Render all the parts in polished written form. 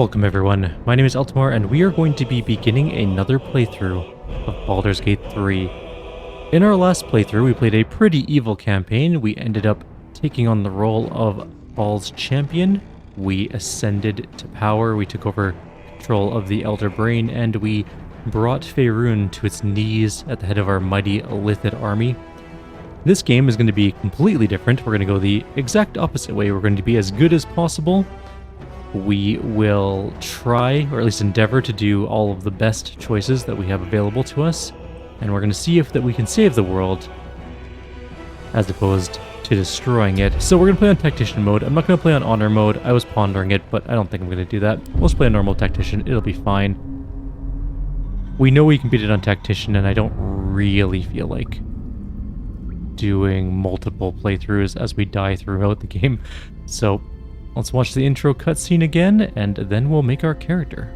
Welcome everyone, my name is Eltimar and we are going to be beginning another playthrough of Baldur's Gate 3. In our last playthrough we played a pretty evil campaign. We ended up taking on the role of Baal's champion. We ascended to power, we took over control of the Elder Brain, and we brought Faerun to its knees at the head of our mighty Lithid army. This game is going to be completely different. We're going to go the exact opposite way. We're going to be as good as possible. We will try, or at least endeavor, to do all of the best choices that we have available to us, and we're going to see if that we can save the world as opposed to destroying it. So we're going to play on Tactician mode. I'm not going to play on Honor mode. I was pondering it, but I don't think I'm going to do that. We'll just play a normal Tactician. It'll be fine. We know we can beat it on Tactician, and I don't really feel like doing multiple playthroughs as we die throughout the game. So let's watch the intro cutscene again, and then we'll make our character.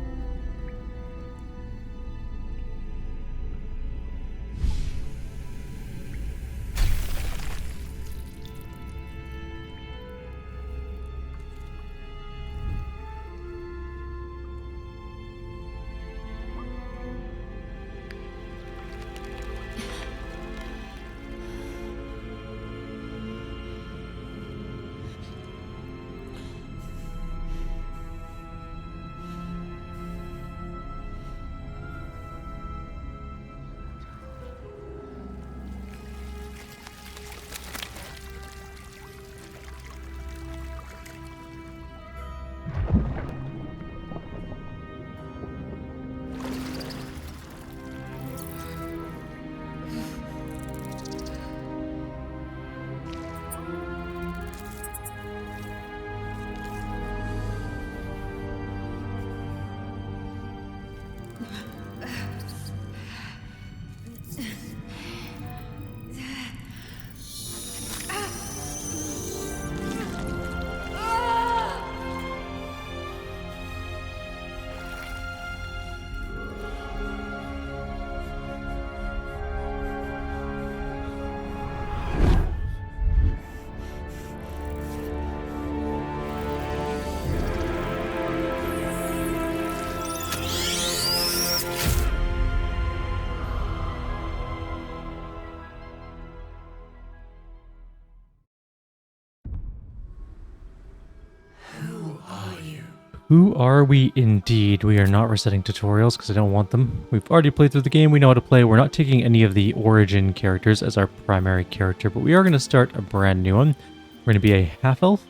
Who are we indeed? We are not resetting tutorials because I don't want them. We've already played through the game, we know how to play. We're not taking any of the origin characters as our primary character, but we are going to start a brand new one. We're going to be a half-elf.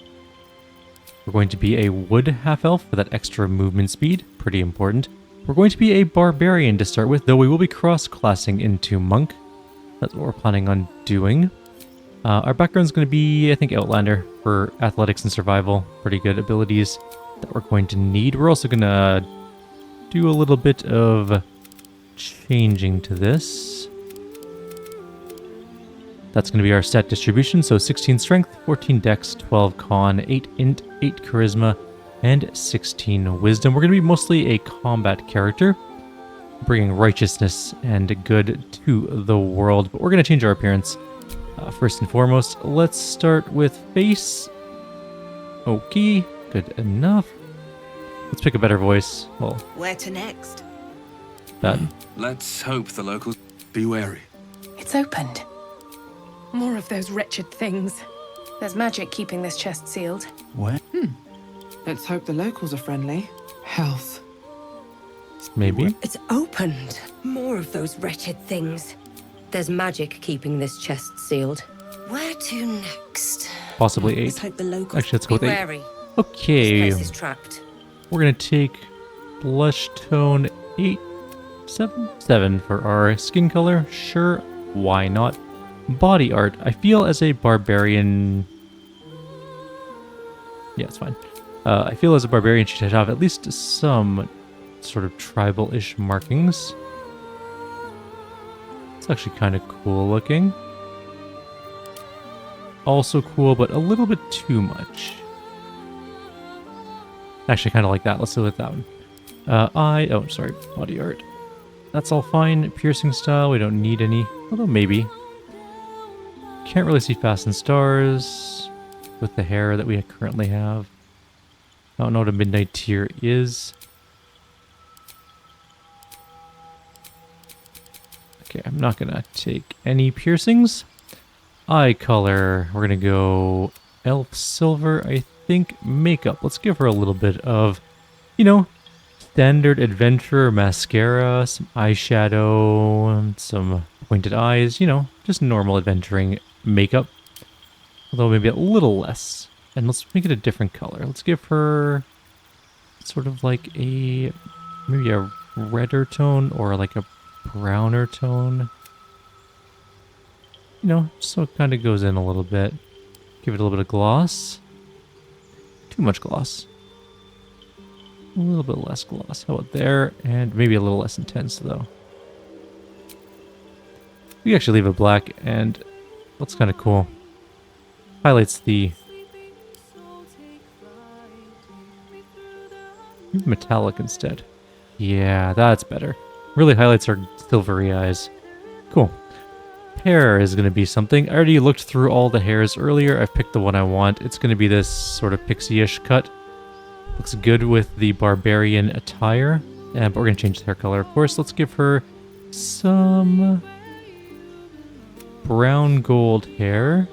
We're going to be a wood half-elf for that extra movement speed, pretty important. We're going to be a barbarian to start with, though we will be cross-classing into monk. That's what we're planning on doing. Our background is going to be, I think, Outlander for athletics and survival. Pretty good abilities that we're going to need. We're also going to do a little bit of changing to this. That's going to be our stat distribution, so 16 strength, 14 dex, 12 con, 8 int, 8 charisma, and 16 wisdom. We're going to be mostly a combat character, bringing righteousness and good to the world, but we're going to change our appearance. First and foremost, let's start with face. Okay. Good enough. Let's pick a better voice. Well, where to next? That. Let's hope the locals be wary. It's opened. More of those wretched things. There's magic keeping this chest sealed. Where? Let's hope the locals are friendly. Health. Maybe. It's opened. More of those wretched things. There's magic keeping this chest sealed. Where to next? Possibly 8. Let's hope the locals Actually, let's go with be 8. wary. Okay. This place is trapped. We're going to take blush tone 8, 7 for our skin color. Sure, why not? Body art. I feel as a barbarian... Yeah, it's fine. I feel as a barbarian she should have at least some sort of tribal-ish markings. It's actually kind of cool looking. Also cool, but a little bit too much. Actually, kind of like that. Let's do it with that one. Oh, sorry, body art. That's all fine. Piercing style, we don't need any. Although maybe. Can't really see fastened stars with the hair that we currently have. I don't know what a midnight tier is. Okay, I'm not gonna take any piercings. Eye color, we're gonna go elf silver, I think. Makeup, let's give her a little bit of, you know, standard adventurer mascara, some eyeshadow, some pointed eyes, you know, just normal adventuring makeup. Although maybe a little less. And let's make it a different color. Let's give her sort of like maybe a redder tone or like a browner tone. You know, so it kind of goes in a little bit. Give it a little bit of gloss. Too much gloss. A little bit less gloss. How about there? And maybe a little less intense though. We can actually leave it black and looks kind of cool. Highlights the metallic instead. Yeah, that's better. Really highlights our silvery eyes. Cool. Hair is going to be something. I already looked through all the hairs earlier. I've picked the one I want. It's going to be this sort of pixie-ish cut. Looks good with the barbarian attire. But we're going to change the hair color, of course. Let's give her some brown gold hair.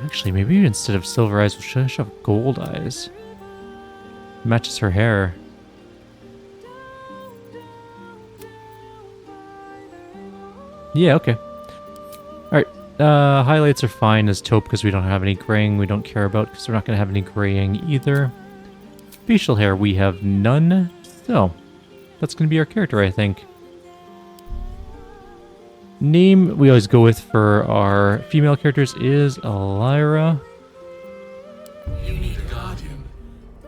Actually, maybe instead of silver eyes, we should have gold eyes. Matches her hair. Yeah, okay. Alright, highlights are fine as taupe because we don't have any graying we don't care about because we're not going to have any graying either. Facial hair, we have none. So, that's going to be our character, I think. Name we always go with for our female characters is Elira. You need a guardian.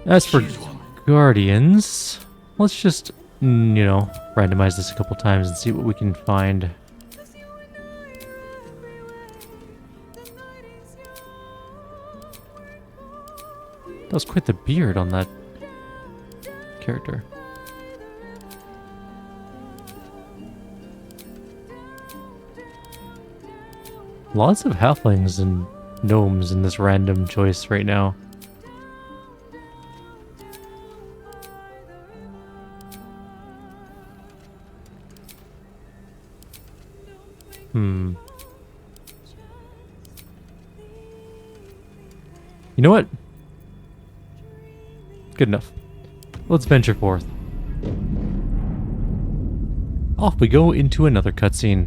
As for Choose one. guardians, let's just, you know, randomize this a couple times and see what we can find. That was quite the beard on that character. Lots of halflings and gnomes in this random choice right now. You know what? Good enough. Let's venture forth. Off we go into another cutscene.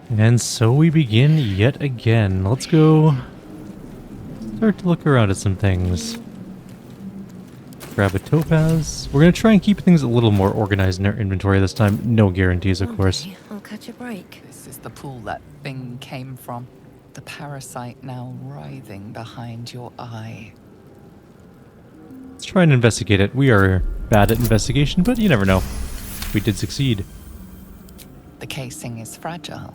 And so we begin yet again. Let's go start to look around at some things. Grab a topaz. We're going to try and keep things a little more organized in our inventory this time. No guarantees, of course. Okay, I'll catch a break. This is the pool that thing came from. The parasite now writhing behind your eye. Let's try and investigate it. We are bad at investigation, but you never know. We did succeed. The casing is fragile.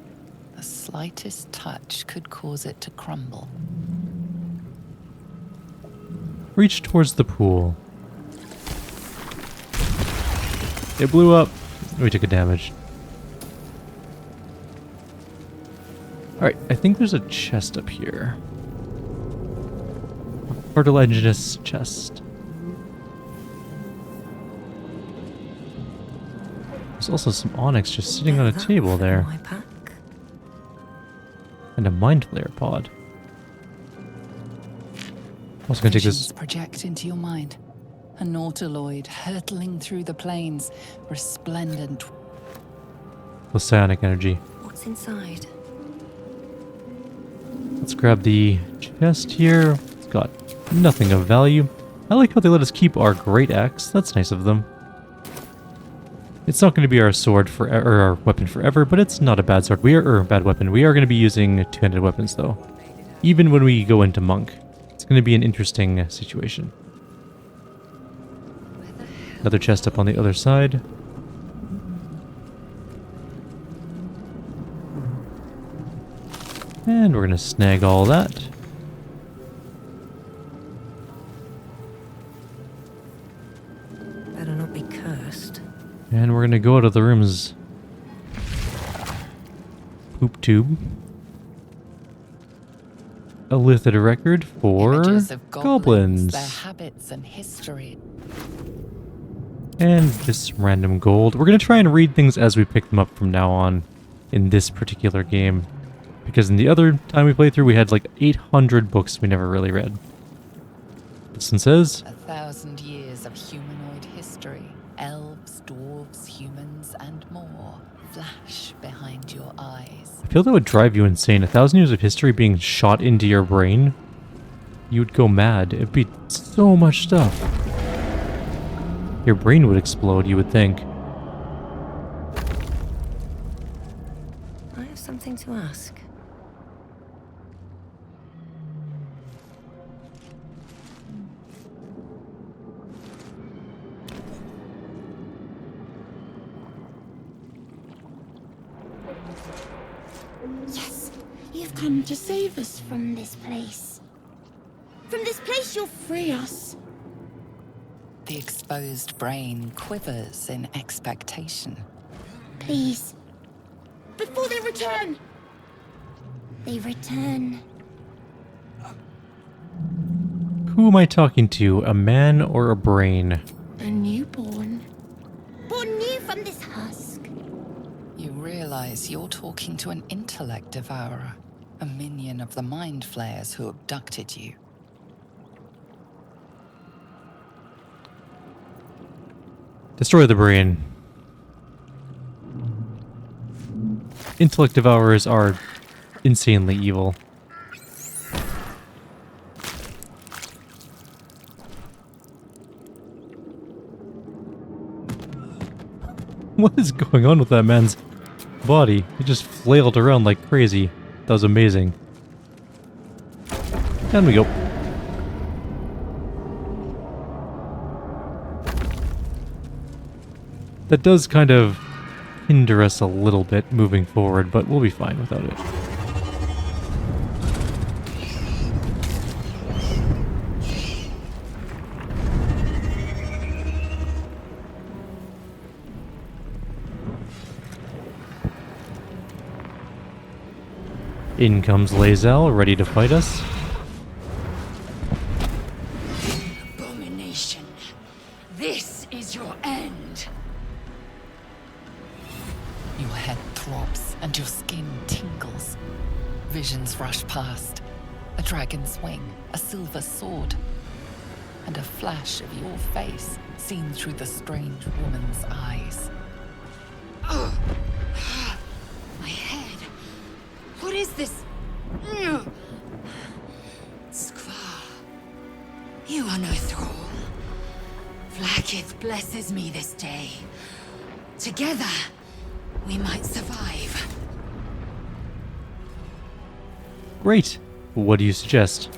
The slightest touch could cause it to crumble. Reach towards the pool. It blew up. We took a damage. Alright, I think there's a chest up here. A cartilaginous chest. There's also some onyx just sitting on a That table for there. my pack. And a mind flayer pod. Also gonna take Visions this. project into your mind. A Nautiloid hurtling through the plains, resplendent. With psionic energy. What's inside? Let's grab the chest here. It's got nothing of value. I like how they let us keep our great axe. That's nice of them. It's not going to be our sword or our weapon forever, but it's not a bad sword. Or bad weapon. We are going to be using two-handed weapons though. Even when we go into monk. It's going to be an interesting situation. Another chest up on the other side. And we're going to snag all that. Better not be cursed. And we're going to go out of the room's poop tube. A lithid record for Images of goblins. their habits and history. And just some random gold. We're going to try and read things as we pick them up from now on in this particular game. Because in the other time we played through, we had like 800 books we never really read. This one says, 1,000 years of humanoid history. Elves, dwarves, humans, and more flash behind your eyes. I feel that would drive you insane. 1,000 years of history being shot into your brain. You would go mad. It'd be so much stuff. Your brain would explode, you would think. I have something to ask. Yes, you've come to save us from this place. From this place, you'll free us. The exposed brain quivers in expectation. Please. Before they return. They return. Who am I talking to? A man or a brain? A newborn. Born new from this husk. You realize you're talking to an intellect devourer, a minion of the mind flayers who abducted you. Destroy the brain. Intellect devourers are insanely evil. What is going on with that man's body? He just flailed around like crazy. That was amazing. Down we go. That does kind of hinder us a little bit moving forward, but we'll be fine without it. In comes Lae'zel, ready to fight us. Abomination. This is your end. Your head throbs and your skin tingles. Visions rush past. A dragon's wing, a silver sword, and a flash of your face seen through the strange woman's eyes. My head. gives me this day. Together, we might survive. Great. What do you suggest?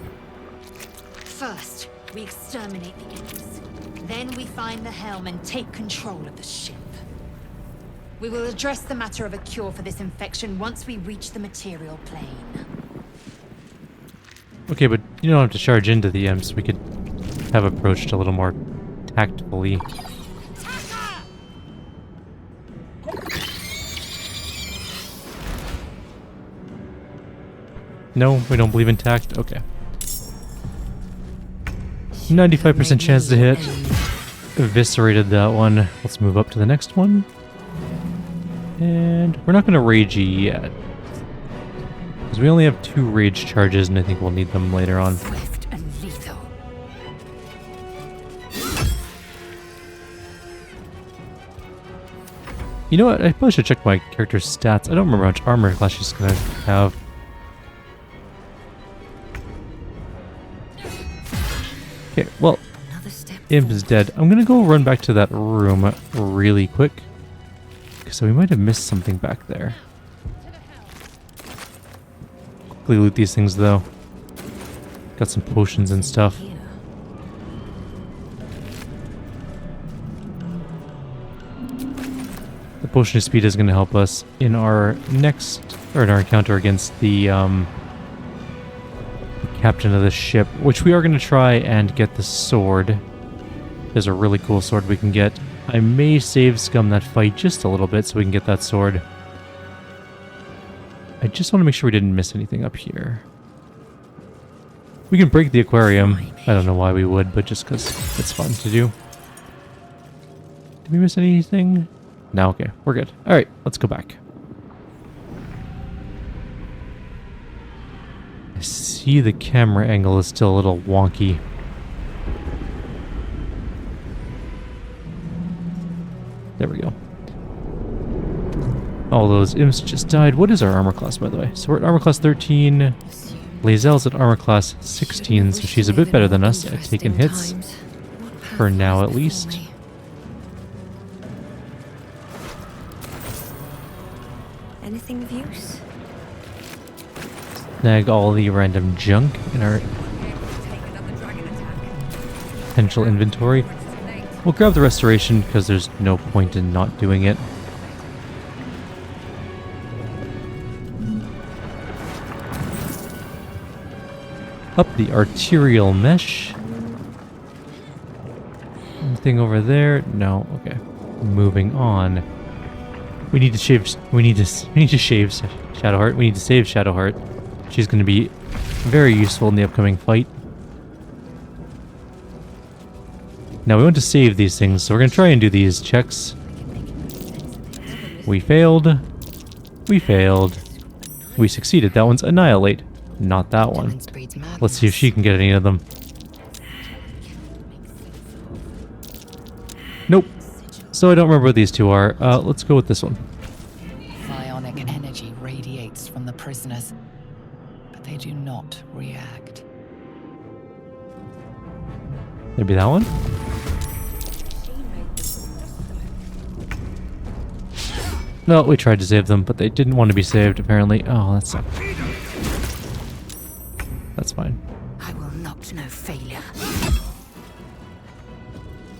First, we exterminate the imps. Then we find the Helm and take control of the ship. We will address the matter of a cure for this infection once we reach the material plane. Okay, but you don't have to charge into the imps. We could have approached a little more tactfully. No, we don't believe in tact? Okay. 95% chance to hit. Eviscerated that one. Let's move up to the next one. And we're not going to rage yet. Because we only have 2 rage charges, and I think we'll need them later on. Swift and lethal. You know what? I probably should check my character's stats. I don't remember how much armor class she's going to have. Okay, well, Imp is dead. I'm going to go run back to that room really quick. So we might have missed something back there. Quickly loot these things though. Got some potions and stuff. The potion of speed is going to help us in our in our encounter against the captain of the ship, which we are going to try and get the sword. There's a really cool sword we can get. I may save scum that fight just a little bit so we can get that sword. I just want to make sure we didn't miss anything up here. We can break the aquarium. I don't know why we would, but just because it's fun to do. Did we miss anything? No, okay, we're good. Alright, let's go back. I see the camera angle is still a little wonky. There we go. All those imps just died. What is our armor class, by the way? So we're at armor class 13. Lae'zel's at armor class 16, so she's a bit better than us at taking hits. For now, at least. Anything of use? Snag all the random junk in our potential inventory. We'll grab the restoration because there's no point in not doing it. Up the arterial mesh. Anything over there? No. Okay. Moving on. We need to shave. We need to shave Shadowheart. We need to save Shadowheart. She's going to be very useful in the upcoming fight. Now we want to save these things, so we're going to try and do these checks. We failed. We failed. We succeeded. That one's Annihilate. Not that one. Let's see if she can get any of them. Nope. So I don't remember what these two are. Let's go with this one. Psionic energy radiates from the prisoners, but they do not react. Maybe that one? No, we tried to save them, but they didn't want to be saved, apparently. Oh, that sucked. That's fine. I will not know failure.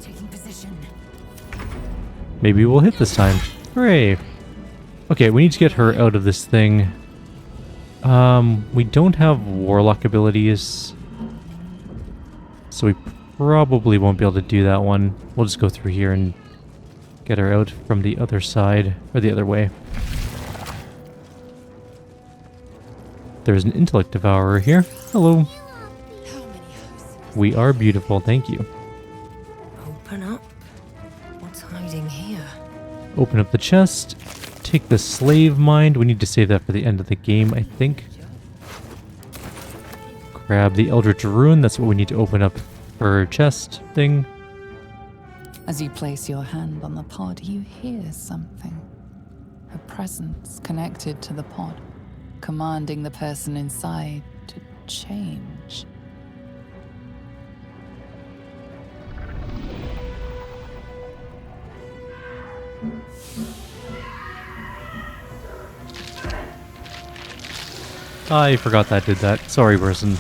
Taking position. Maybe we'll hit this time. Hooray! Okay, we need to get her out of this thing. We don't have warlock abilities, so we probably won't be able to do that one. We'll just go through here and get her out from the other side, or the other way. There's an intellect devourer here. Hello. We are beautiful, thank you. Open up. What's hiding here? Open up the chest. Take the slave mind. We need to save that for the end of the game, I think. Grab the Eldritch Rune. That's what we need to open up for chest thing. As you place your hand on the pod, you hear something. A presence connected to the pod, commanding the person inside to change. I forgot that did that. Sorry, person.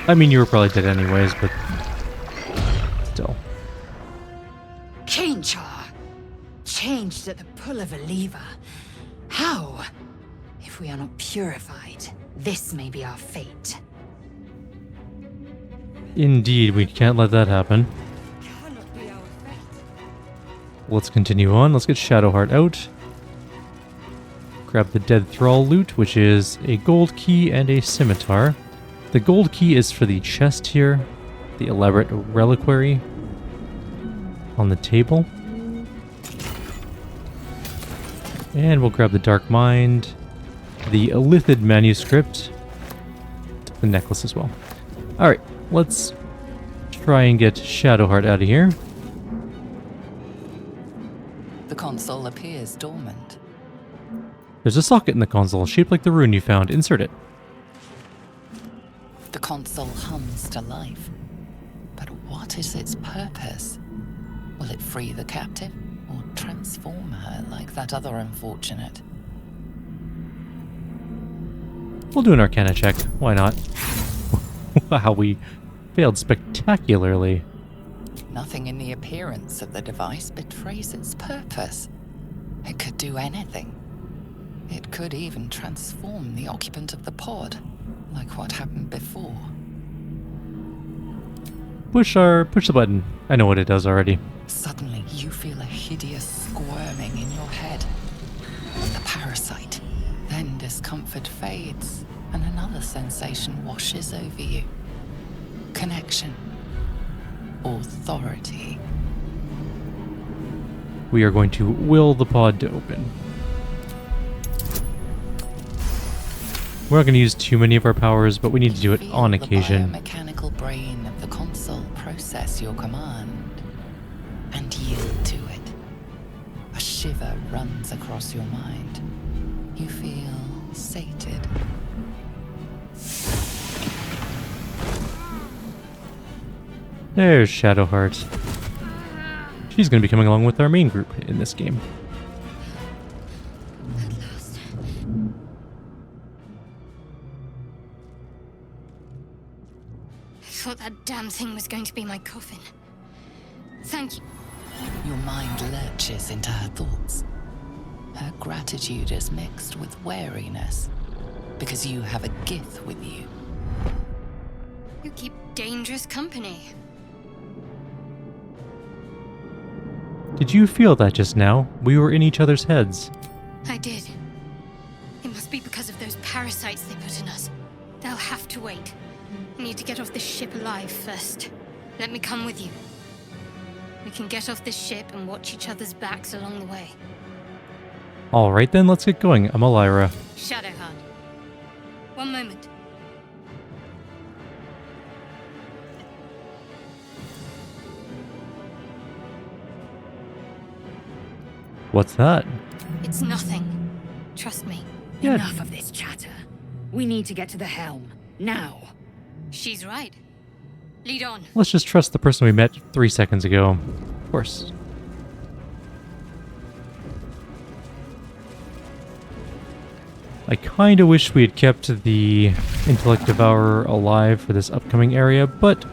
I mean, you were probably dead anyways, but still. Cainchar! Changed at the pull of a lever. How? If we are not purified, this may be our fate. Indeed, we can't let that happen. Let's continue on. Let's get Shadowheart out. Grab the Dead Thrall loot, which is a gold key and a scimitar. The gold key is for the chest here, the elaborate reliquary on the table. And we'll grab the Dark Mind, the Illithid manuscript, the necklace as well. Alright, let's try and get Shadowheart out of here. The console appears dormant. There's a socket in the console shaped like the rune you found. Insert it. The console hums to life. But what is its purpose? Will it free the captive or transform her like that other unfortunate? We'll do an Arcana check. Why not? Wow, we failed spectacularly. Nothing in the appearance of the device betrays its purpose. It could do anything. It could even transform the occupant of the pod, like what happened before. Push the button. I know what it does already. Suddenly, you feel a hideous squirming in your head. The parasite. Then discomfort fades, and another sensation washes over you. Connection. Authority. We are going to will the pod to open. We're not going to use too many of our powers, but we need to do it on occasion. The biomechanical brain of the console process your command and yield to it. A shiver runs across your mind. You feel sated. There's Shadowheart. She's going to be coming along with our main group in this game. At last. I thought that damn thing was going to be my coffin. Thank you. Your mind lurches into her thoughts. Her gratitude is mixed with wariness, because you have a gift with you. You keep dangerous company. Did you feel that just now? We were in each other's heads. I did. It must be because of those parasites they put in us. They'll have to wait. I need to get off this ship alive first. Let me come with you. We can get off this ship and watch each other's backs along the way. Alright then, let's get going. I'm Lyra. Shadowheart. One moment. What's that? It's nothing. Trust me. Yeah. Enough of this chatter. We need to get to the Helm. Now. She's right. Lead on. Let's just trust the person we met 3 seconds ago. Of course. I kinda wish we had kept the Intellect Devourer alive for this upcoming area, but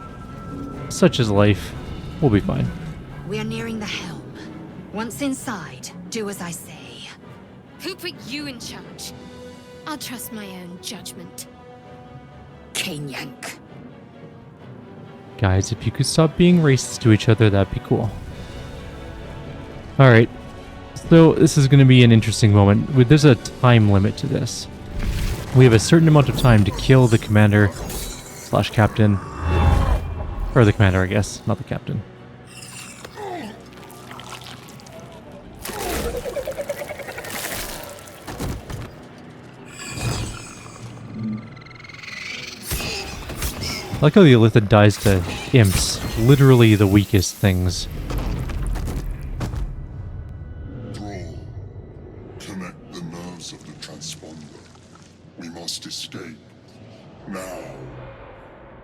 such is life. We'll be fine. We are nearing the Helm. Once inside, do as I say. Who put you in charge? I'll trust my own judgment. Yank. Guys, if you could stop being racist to each other, that'd be cool. Alright. So, this is going to be an interesting moment. There's a time limit to this. We have a certain amount of time to kill the commander / captain. Or the commander, I guess, not the captain. I like how the Illithid dies to imps, literally the weakest things. Thrall, connect the nerves of the transponder. We must escape. Now.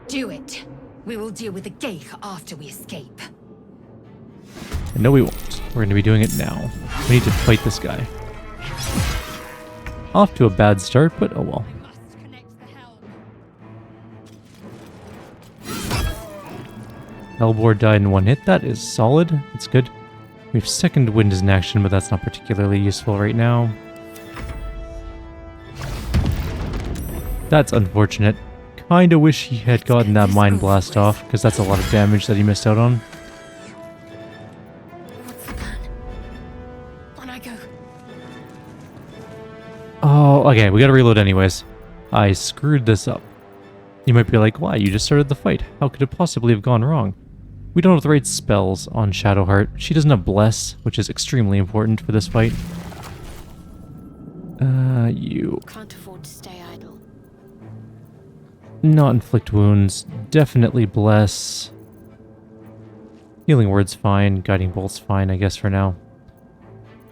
Do it. We will deal with the Gale after we escape. And no, we won't. We're going to be doing it now. We need to fight this guy. Off to a bad start, but oh well. We must connect the helm. Hellboard died in one hit. That is solid. That's good. We have Second Wind as an action, but that's not particularly useful right now. That's unfortunate. Kinda wish he had gotten that Mind Blast off, because that's a lot of damage that he missed out on. What's the plan? On I go. Oh, okay, we gotta reload anyways. I screwed this up. You might be like, why? You just started the fight. How could it possibly have gone wrong? We don't have the right spells on Shadowheart. She doesn't have Bless, which is extremely important for this fight. You... Can't afford to stay idle. Not Inflict Wounds. Definitely Bless. Healing Word's fine. Guiding Bolt's fine, I guess, for now.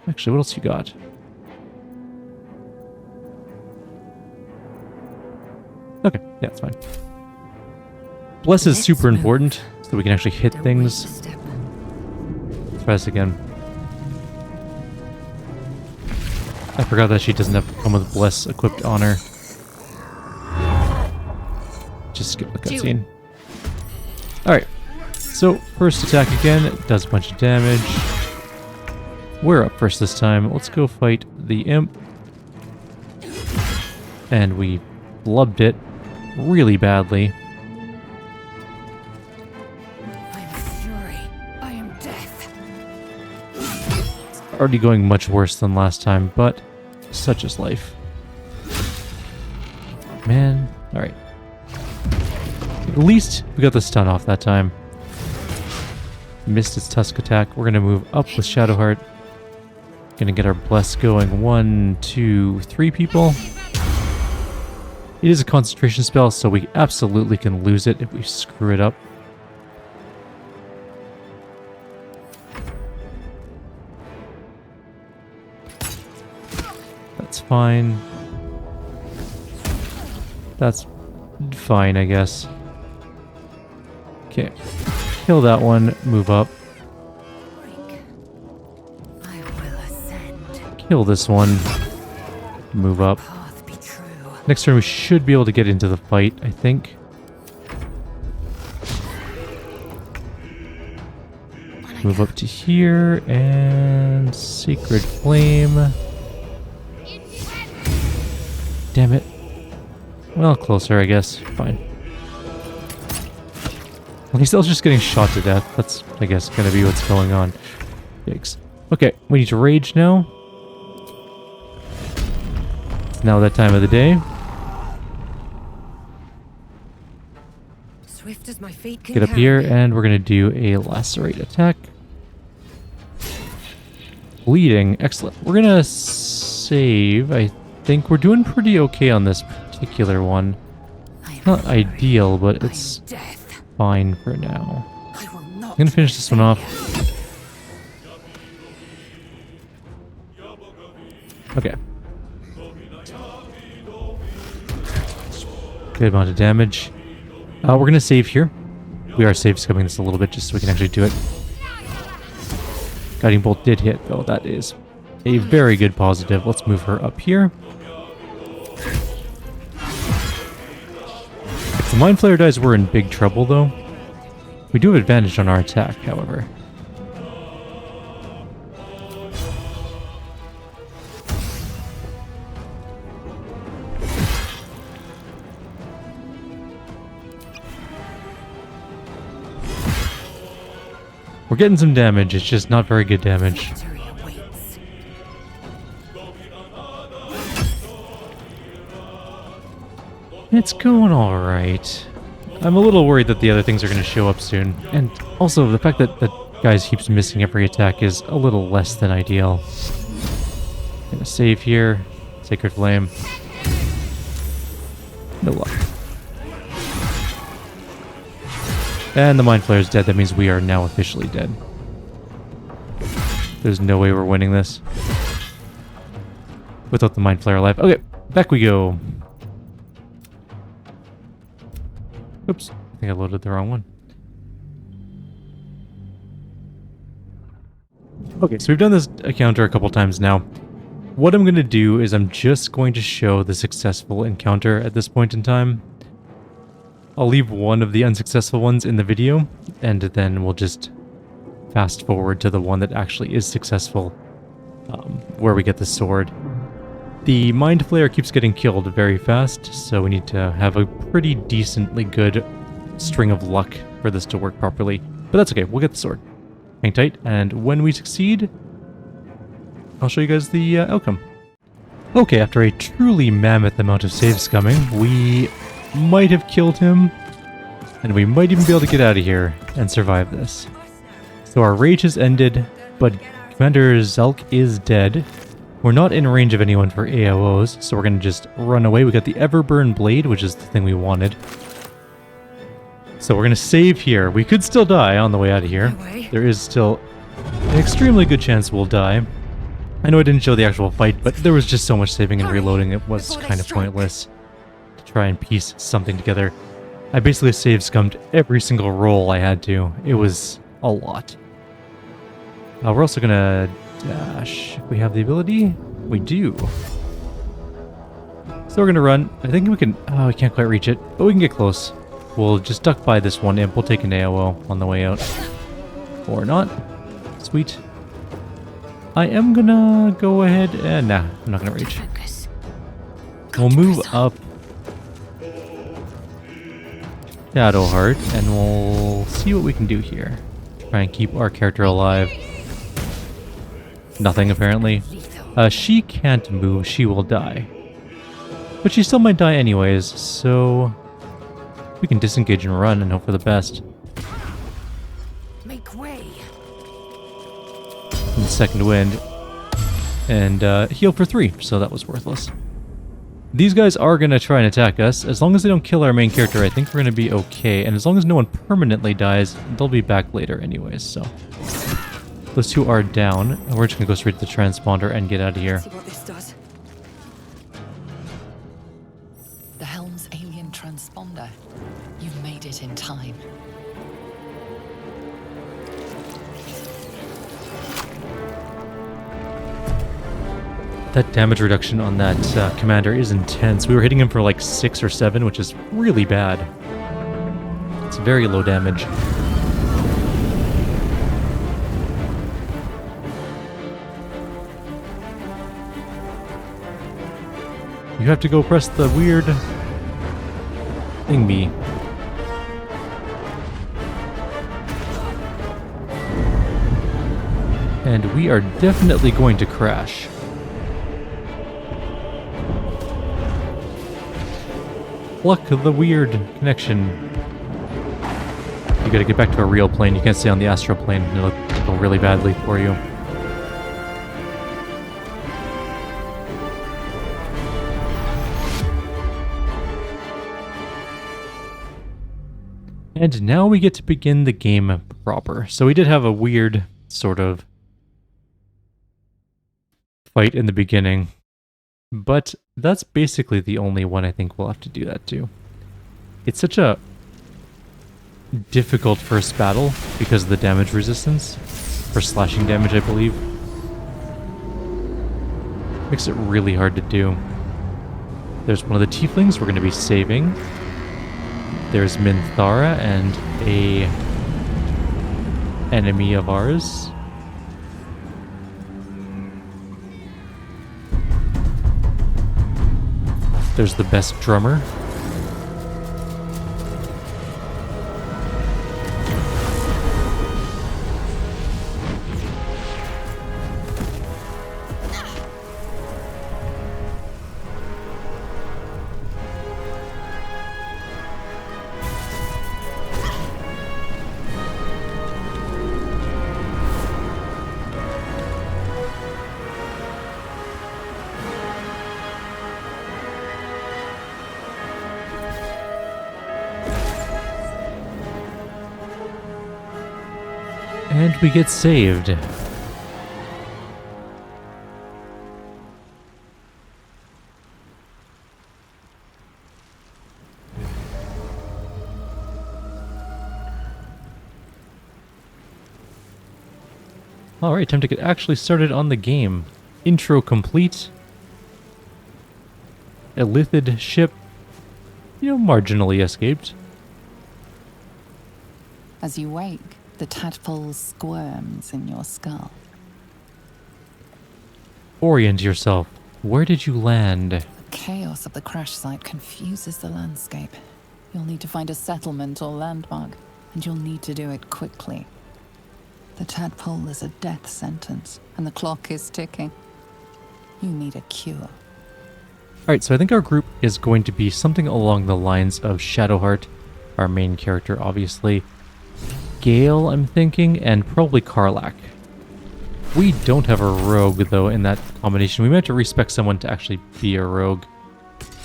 Actually, what else you got? Okay, yeah, it's fine. Bless is super important, so we can actually hit things. Let's try this again. I forgot that she doesn't have to come with Bless equipped on her. Just skip the cutscene. Alright, so first attack again, does a bunch of damage. We're up first this time. Let's go fight the imp. And we blubbed it really badly. I'm fury. I am death. It's already going much worse than last time, but such is life. Man, alright. At least we got the stun off that time. Missed its Tusk attack. We're gonna move up with Shadowheart. Gonna get our Bless going. 1, 2, 3 people. It is a concentration spell, so we absolutely can lose it if we screw it up. That's fine. That's fine, I guess. Okay. Kill that one, move up. I will ascend. Kill this one, move up. Path be true. Next turn we should be able to get into the fight, I think. Move up to here, and Sacred Flame. Damn it. Well, closer, I guess. Fine. Lae'zel's just getting shot to death. That's, I guess, gonna be what's going on. Yikes. Okay, we need to rage now. It's now that time of the day. Swift as my feet can Get up carry here, me. and we're gonna do a Lacerate attack. Bleeding. Excellent. We're gonna save. I think we're doing pretty okay on this particular one. Not ideal, but it's Death. fine for now. I will not. I'm gonna finish this one off. Okay. Good amount of damage. We're gonna save here. We are save scumming this a little bit just so we can actually do it. Guiding Bolt did hit, though. That is a very good positive. Let's move her up here. If the Mind Flayer dies, we're in big trouble, though. We do have advantage on our attack, however. We're getting some damage, it's just not very good damage. Victory awaits. It's going alright. I'm a little worried that the other things are going to show up soon. And also, the fact that that guy keeps missing every attack is a little less than ideal. Gonna save here. Sacred Flame. No luck. And the Mind Flayer is dead. That means we are now officially dead. There's no way we're winning this without the Mind Flayer alive. Okay, back we go. Oops, I think I loaded the wrong one. Okay, so we've done this encounter a couple times now. what I'm going to do is I'm just going to show the successful encounter at this point in time. I'll leave one of the unsuccessful ones in the video, and then we'll just fast forward to the one that actually is successful, where we get the sword. The Mind Flayer keeps getting killed very fast, so we need to have a pretty decently good string of luck for this to work properly. But that's okay, we'll get the sword. Hang tight, and when we succeed, I'll show you guys the outcome. Okay, after a truly mammoth amount of save scumming, we might have killed him, and we might even be able to get out of here and survive this. So our rage has ended, but Commander Zelk is dead. We're not in range of anyone for AOs, so we're going to just run away. We got the Everburn Blade, which is the thing we wanted. So we're going to save here. We could still die on the way out of here. There is still an extremely good chance we'll die. I know I didn't show the actual fight, but there was just so much saving and reloading, it was kind of pointless to try and piece something together. I basically save scummed every single roll I had to. It was a lot. We're also going to dash. If we have the ability, we do. So we're going to run. I think we can... Oh, we can't quite reach it, but we can get close. We'll just duck by this one imp. We'll take an AOO on the way out. Or not. Sweet. I am gonna go ahead and... Nah, I'm not gonna reach. We'll move up Shadowheart, and we'll see what we can do here. Try and keep our character alive. Nothing, apparently. She can't move. She will die. But she still might die anyways, so... we can disengage and run and hope for the best. Make way. In the second wind. And heal for 3, so that was worthless. These guys are going to try and attack us. As long as they don't kill our main character, I think we're going to be okay. And as long as no one permanently dies, they'll be back later anyways, so... those two are down. And we're just going to go straight to the transponder and get out of here. See what this does. The Helm's alien transponder. You've made it in time. That damage reduction on that commander is intense. We were hitting him for like 6 or 7, which is really bad. It's very low damage. You have to go press the weird thingy. And we are definitely going to crash. Pluck the weird connection. You gotta get back to a real plane. You can't stay on the astral plane. It'll go really badly for you. And now we get to begin the game proper. So we did have a weird sort of fight in the beginning, but that's basically the only one I think we'll have to do that to. It's such a difficult first battle because of the damage resistance, for slashing damage I believe. Makes it really hard to do. There's one of the tieflings we're going to be saving. There's Minthara and a enemy of ours. There's the best drummer. And we get saved. Alright, time to get actually started on the game. Intro complete. A lithid ship, marginally escaped. As you wake, the tadpole squirms in your skull. Orient yourself. Where did you land? The chaos of the crash site confuses the landscape. You'll need to find a settlement or landmark, and you'll need to do it quickly. The tadpole is a death sentence, and the clock is ticking. You need a cure. Alright, so I think our group is going to be something along the lines of Shadowheart, our main character, obviously. Gale, I'm thinking, and probably Karlach. We don't have a rogue, though, in that combination. We might have to respec someone to actually be a rogue.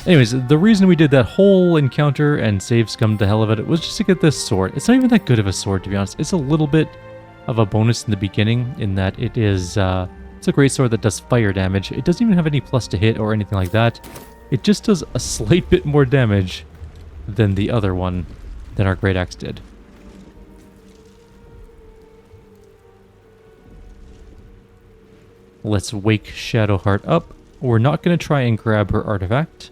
Anyways, the reason we did that whole encounter and save scummed the hell of it was just to get this sword. It's not even that good of a sword, to be honest. It's a little bit of a bonus in the beginning, in that it is, it's a great sword that does fire damage. It doesn't even have any plus to hit or anything like that. It just does a slight bit more damage than the other one, than our great axe did. Let's wake Shadowheart up. We're not going to try and grab her artifact.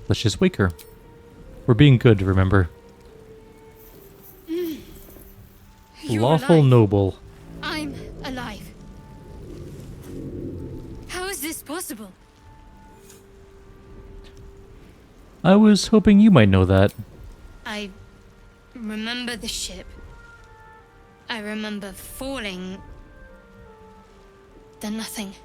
Let's just wake her. We're being good, remember? You're Lawful alive. noble. I'm alive. How is this possible? I was hoping you might know that. I remember the ship. I remember falling. Then nothing.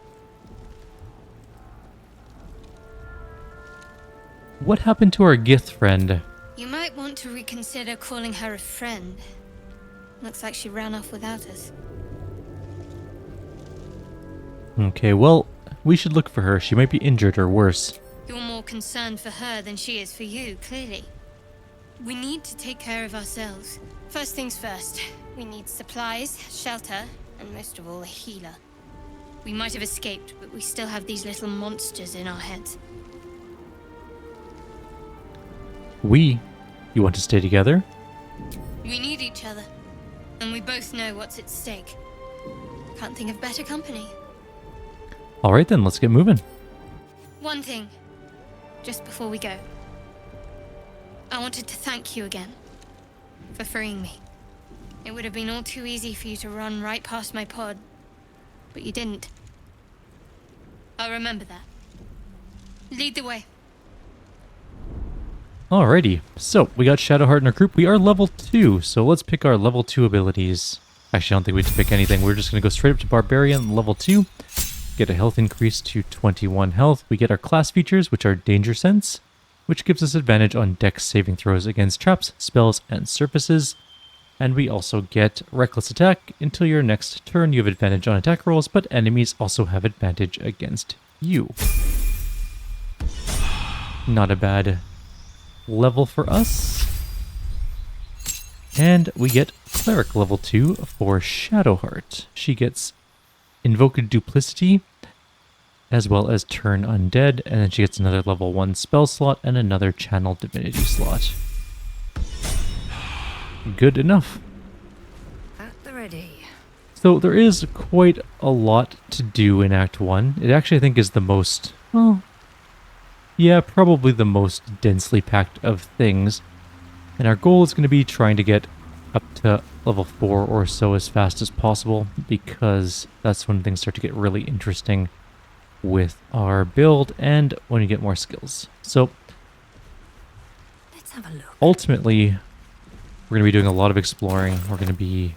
What happened to our Gith friend? You might want to reconsider calling her a friend. Looks like she ran off without us. Okay, well, we should look for her. She might be injured or worse. You're more concerned for her than she is for you, clearly. We need to take care of ourselves. First things first, we need supplies, shelter, and most of all, a healer. We might have escaped, but we still have these little monsters in our heads. You want to stay together? We need each other, and we both know what's at stake. Can't think of better company. Alright then, let's get moving. One thing, just before we go. I wanted to thank you again for freeing me. It would have been all too easy for you to run right past my pod, but you didn't. I'll remember that. Lead the way. Alrighty, so we got Shadowheart in our group. We are level 2, so let's pick our level 2 abilities. Actually, I don't think we have to pick anything. We're just going to go straight up to Barbarian, level 2. Get a health increase to 21 health. We get our class features, which are Danger Sense, which gives us advantage on dex saving throws against traps, spells, and surfaces. And we also get Reckless Attack. Until your next turn, you have advantage on attack rolls, but enemies also have advantage against you. Not a bad level for us. And we get Cleric level 2 for Shadowheart. She gets Invoked Duplicity, as well as Turn Undead, and then she gets another level 1 spell slot and another Channel Divinity slot. Good enough. At the ready. So there is quite a lot to do in Act 1. It actually, I think, is the most, well, yeah, probably the most densely packed of things. And our goal is going to be trying to get up to level 4 or so as fast as possible, because that's when things start to get really interesting with our build and when you get more skills. So Let's have a look. ultimately, we're going to be doing a lot of exploring. We're going to be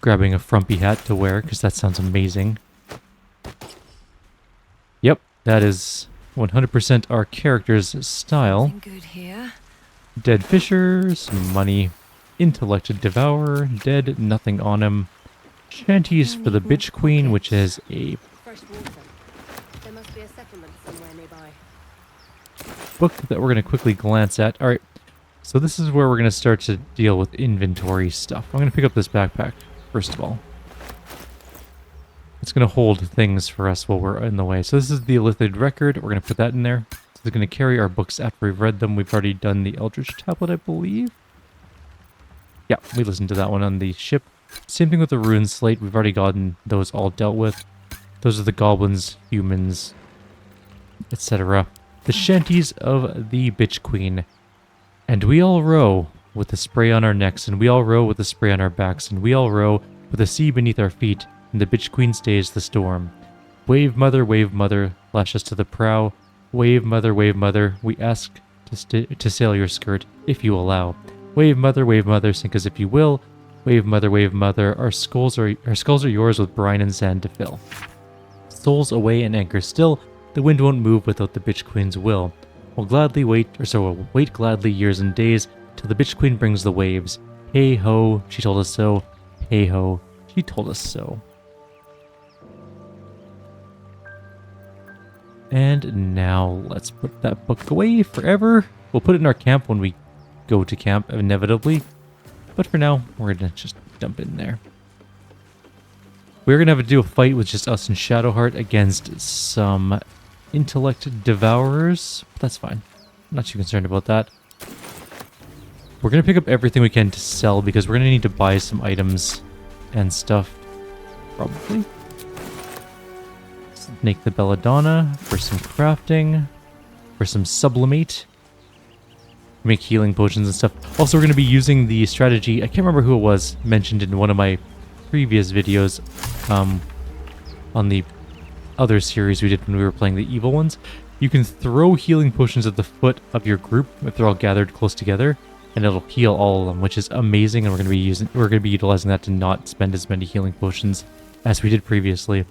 grabbing a frumpy hat to wear, because that sounds amazing. Yep, that is 100% our character's style. Nothing good here. Dead Fisher, some money. Intellect Devourer, dead, nothing on him. Shanties for the Bitch Queen, which is a Fresh water. There must be a settlement somewhere nearby. book that we're going to quickly glance at. Alright, so this is where we're going to start to deal with inventory stuff. I'm going to pick up this backpack, first of all. It's going to hold things for us while we're in the way. So this is the Illithid Record. We're going to put that in there. So it's going to carry our books after we've read them. We've already done the Eldritch Tablet, I believe. Yeah, we listened to that one on the ship. Same thing with the Ruin Slate. We've already gotten those all dealt with. Those are the goblins, humans, etc. The shanties of the Bitch Queen. And we all row with the spray on our necks, and we all row with the spray on our backs, and we all row with the sea beneath our feet, and the Bitch Queen stays the storm. Wave mother, lash us to the prow. Wave mother, we ask to sail your skirt, if you allow. Wave mother, sink us if you will. Wave mother, our skulls are yours with brine and sand to fill. Souls away and anchor still, the wind won't move without the Bitch Queen's will. We'll wait gladly years and days, till the Bitch Queen brings the waves. Hey ho, she told us so. Hey ho, she told us so. And now let's put that book away forever. We'll put it in our camp when we go to camp, inevitably. But for now, we're going to just dump it in there. We're going to have to do a fight with just us and Shadowheart against some intellect devourers. But that's fine. I'm not too concerned about that. We're going to pick up everything we can to sell because we're going to need to buy some items and stuff. Probably. Snake the Belladonna for some crafting, for some sublimate, make healing potions and stuff. Also, we're going to be using the strategy, I can't remember who it was, mentioned in one of my previous videos on the other series we did when we were playing the evil ones. You can throw healing potions at the foot of your group if they're all gathered close together, and it'll heal all of them, which is amazing, and we're going to be utilizing that to not spend as many healing potions as we did previously.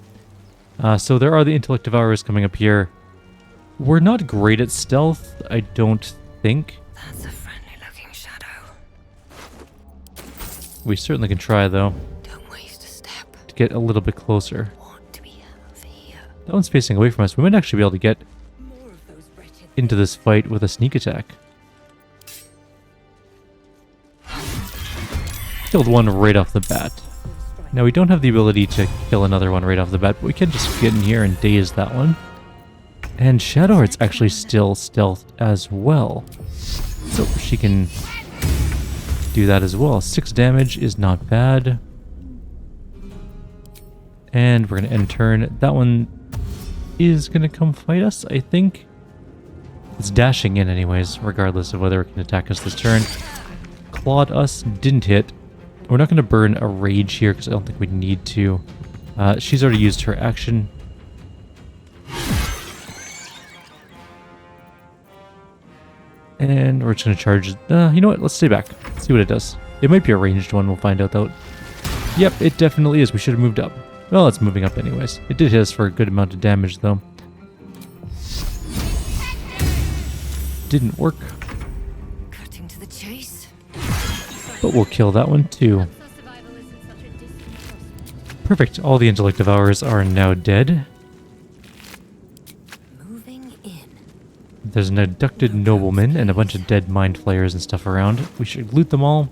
So there are the intellect devourers coming up here. We're not great at stealth, I don't think. That's a friendly looking shadow. We certainly can try though. Don't waste a step. To get a little bit closer. What do we have here? That one's facing away from us. We might actually be able to get into this fight with a sneak attack. Killed one right off the bat. Now we don't have the ability to kill another one right off the bat, but we can just get in here and daze that one. And Shadowheart's actually still stealthed as well. So she can do that as well. 6 damage is not bad. And we're going to end turn. That one is going to come fight us, I think. It's dashing in anyways, regardless of whether it can attack us this turn. Clawed us, didn't hit. We're not going to burn a rage here because I don't think we need to. She's already used her action. And we're just going to charge. You know what? Let's stay back. Let's see what it does. It might be a ranged one. We'll find out though. Yep, it definitely is. We should have moved up. Well, it's moving up anyways. It did hit us for a good amount of damage though. Didn't work. Cutting to the chase. But we'll kill that one too. Perfect. All the intellect devourers are now dead. Moving in. There's an abducted nobleman and a bunch of dead mind flayers and stuff around. We should loot them all.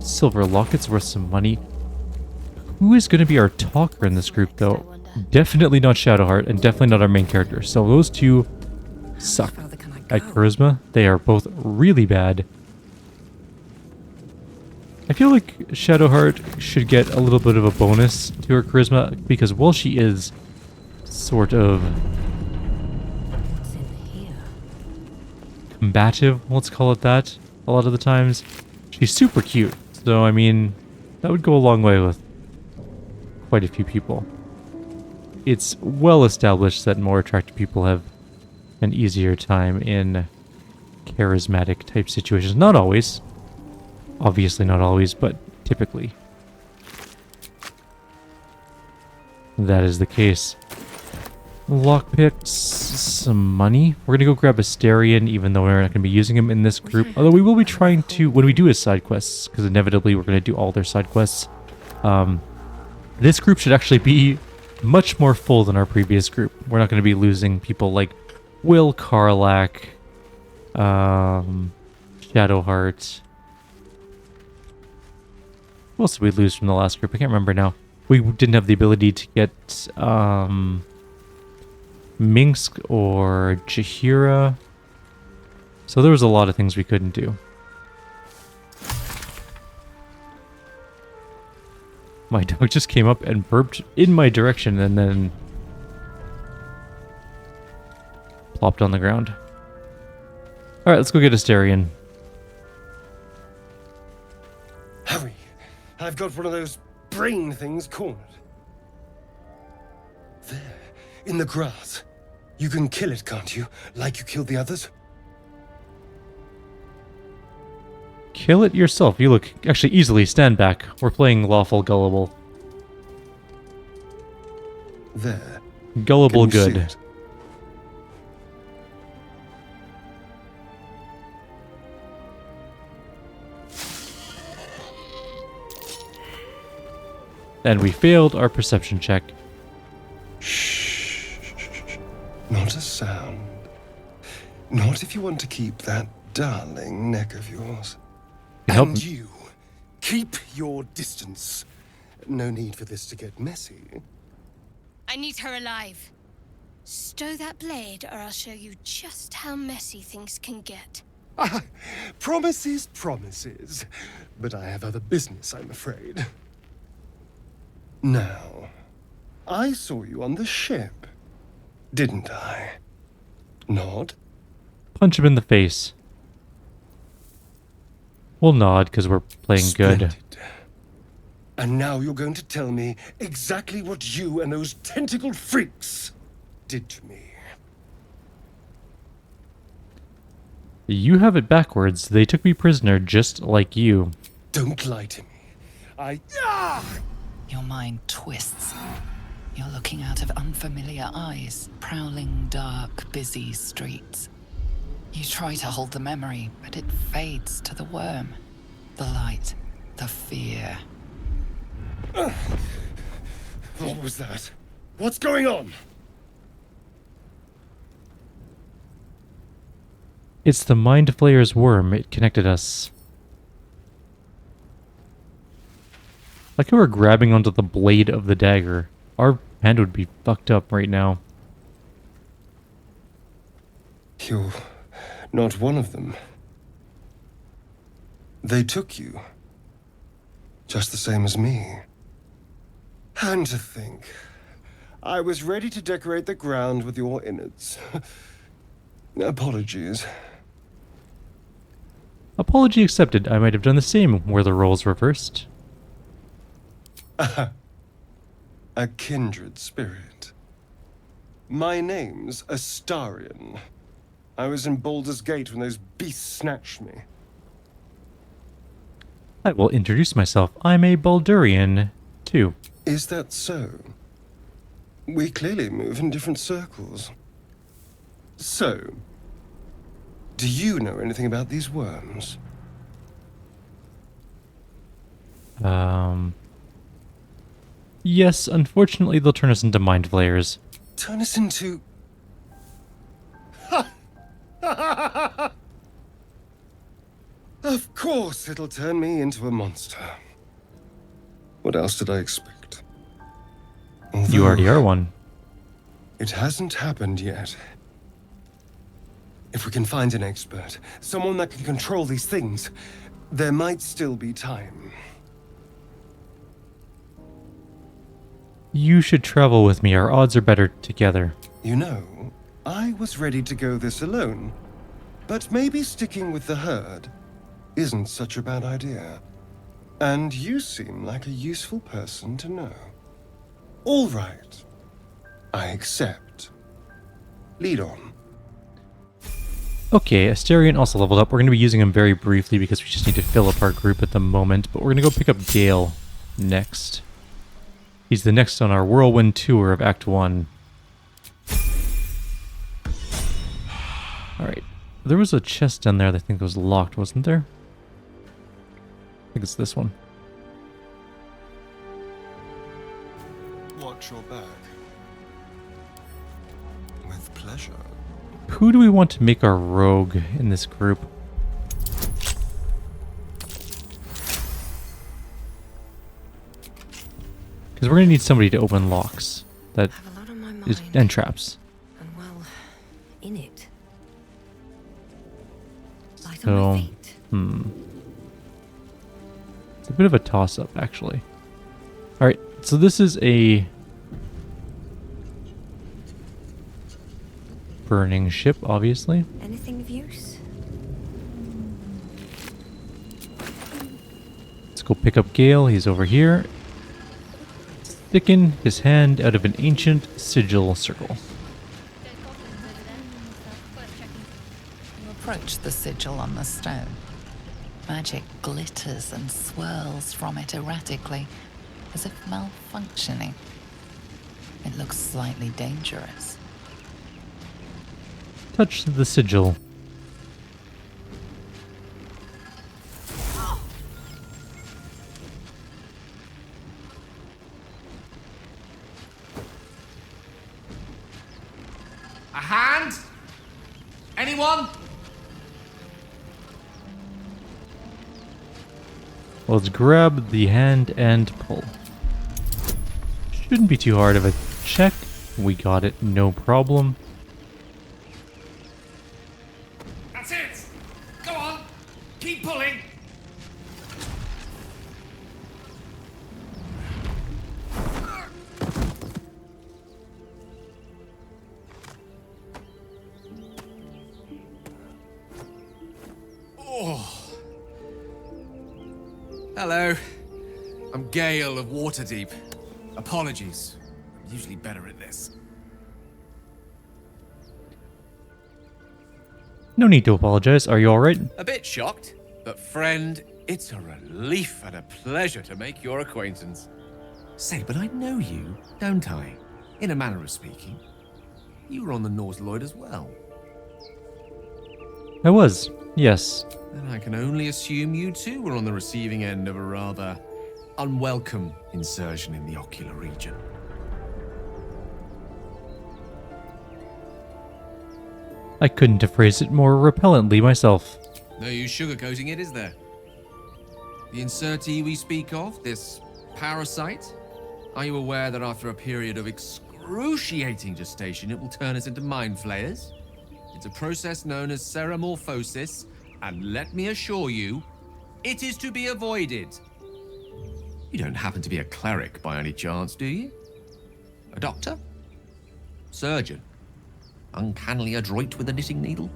Silver locket's worth some money. Who is going to be our talker in this group though? Definitely not Shadowheart and definitely not our main character. So those two suck at charisma. They are both really bad. I feel like Shadowheart should get a little bit of a bonus to her charisma because while she is sort of combative, let's call it that, a lot of the times, she's super cute. So, I mean, that would go a long way with quite a few people. It's well established that more attractive people have an easier time in charismatic type situations. Not always. Obviously not always, but typically. That is the case. Lockpicks, some money. We're going to go grab Asterion, even though we're not going to be using him in this group. Although we will be trying to, when we do his side quests, because inevitably we're going to do all their side quests. This group should actually be much more full than our previous group. We're not going to be losing people like Will Karlak, Shadowheart. What else did we lose from the last group? I can't remember now. We didn't have the ability to get Minsk or Jaheira. So there was a lot of things we couldn't do. My dog just came up and burped in my direction and then plopped on the ground. Alright, let's go get Asterion. Hurry! I've got one of those brain things cornered. There, in the grass. You can kill it, can't you? Like you killed the others? Kill it yourself. You look actually easily. Stand back. We're playing lawful gullible. There. Gullible Can you see good. it? And we failed our perception check. Shh. Not a sound. Not if you want to keep that darling neck of yours. Help. And you, keep your distance. No need for this to get messy. I need her alive. Stow that blade, or I'll show you just how messy things can get. Ah, promises, promises. But I have other business, I'm afraid. Now, I saw you on the ship, didn't I? Nod? Punch him in the face. We'll nod because we're playing good. Splendid. And now you're going to tell me exactly what you and those tentacled freaks did to me. You have it backwards. They took me prisoner just like you. Don't lie to me. Your mind twists. You're looking out of unfamiliar eyes, prowling dark, busy streets. You try to hold the memory, but it fades to the worm. The light, the fear. What was that? What's going on? It's the Mind Flayer's worm. It connected us. Like how we're grabbing onto the blade of the dagger. Our hand would be fucked up right now. You're not one of them. They took you. Just the same as me. And to think, I was ready to decorate the ground with your innards. Apologies. Apology accepted. I might have done the same were the roles reversed. A kindred spirit. My name's Astarion. I was in Baldur's Gate when those beasts snatched me. I will introduce myself. I'm a Baldurian, too. Is that so? We clearly move in different circles. So, do you know anything about these worms? Yes, unfortunately they'll turn us into Mind Flayers. Turn us into... Of course it'll turn me into a monster. What else did I expect? You already are one. It hasn't happened yet. If we can find an expert, someone that can control these things, there might still be time. You should travel with me. Our odds are better together. You know, I was ready to go this alone, but maybe sticking with the herd isn't such a bad idea. And you seem like a useful person to know. All right. I accept. Lead on. Okay, Asterion also leveled up. We're going to be using him very briefly because we just need to fill up our group at the moment. But we're going to go pick up Gale next. He's the next on our whirlwind tour of Act 1. Alright. There was a chest down there that I think was locked, wasn't there? I think it's this one. Watch your back. With pleasure. Who do we want to make our rogue in this group? Because we're going to need somebody to open locks. That Have a lot on my is, mind. and traps. And well, in it. Light So, on my feet. It's a bit of a toss-up, actually. Alright, so this is a burning ship, obviously. Anything of use? Let's go pick up Gale. He's over here. Sticking his hand out of an ancient sigil circle. You approach the sigil on the stone. Magic glitters and swirls from it erratically, as if malfunctioning. It looks slightly dangerous. Touch the sigil. A hand? Anyone? Let's grab the hand and pull. Shouldn't be too hard of a check. We got it, no problem. That's it! Go on! Keep pulling! Oh. Hello. I'm Gale of Waterdeep. Apologies. I'm usually better at this. No need to apologize. Are you alright? A bit shocked, but friend, it's a relief and a pleasure to make your acquaintance. Say, but I know you, don't I? In a manner of speaking. You were on the Nautiloid as well. I was, yes. And I can only assume you too were on the receiving end of a rather unwelcome insertion in the ocular region. I couldn't have phrased it more repellently myself. No use sugarcoating it, is there? The insertee we speak of, this parasite, are you aware that after a period of excruciating gestation, it will turn us into mind flayers? It's a process known as ceramorphosis, and let me assure you, it is to be avoided. You don't happen to be a cleric by any chance, do you? A doctor? Surgeon? Uncannily adroit with a knitting needle?